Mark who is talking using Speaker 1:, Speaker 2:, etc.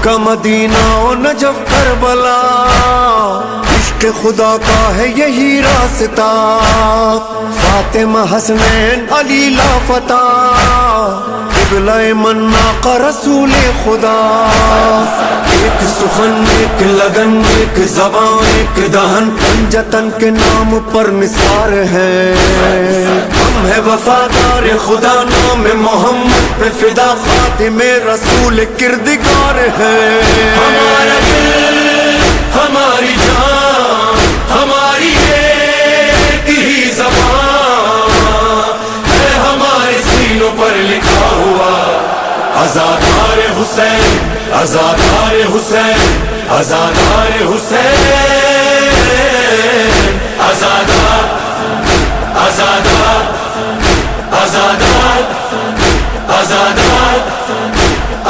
Speaker 1: Mecca Medina और Najaf Karbala, इश्क खुदा का है यही रास्ता। फातिमा हसनैन अली लाफता, किबला मन्ना का रसूल खुदा। एक सुखन एक लगन एक ज़बान एक दहन, पंजतन के नाम पर निसार है। हम है वफादार खुदा, नाम मोहम्मद पे फिदा, खातिमे रसूल किरदगार है। हमारा दिल हमारी जान हमारी एक ही ज़बान है, हमारे सीनों पर लिखा हुआ आज़ादार हुसैन, आज़ादार हुसैन, आज़ादार हुसैन, आज़ादार आज़ादार आज़ादार आज़ादार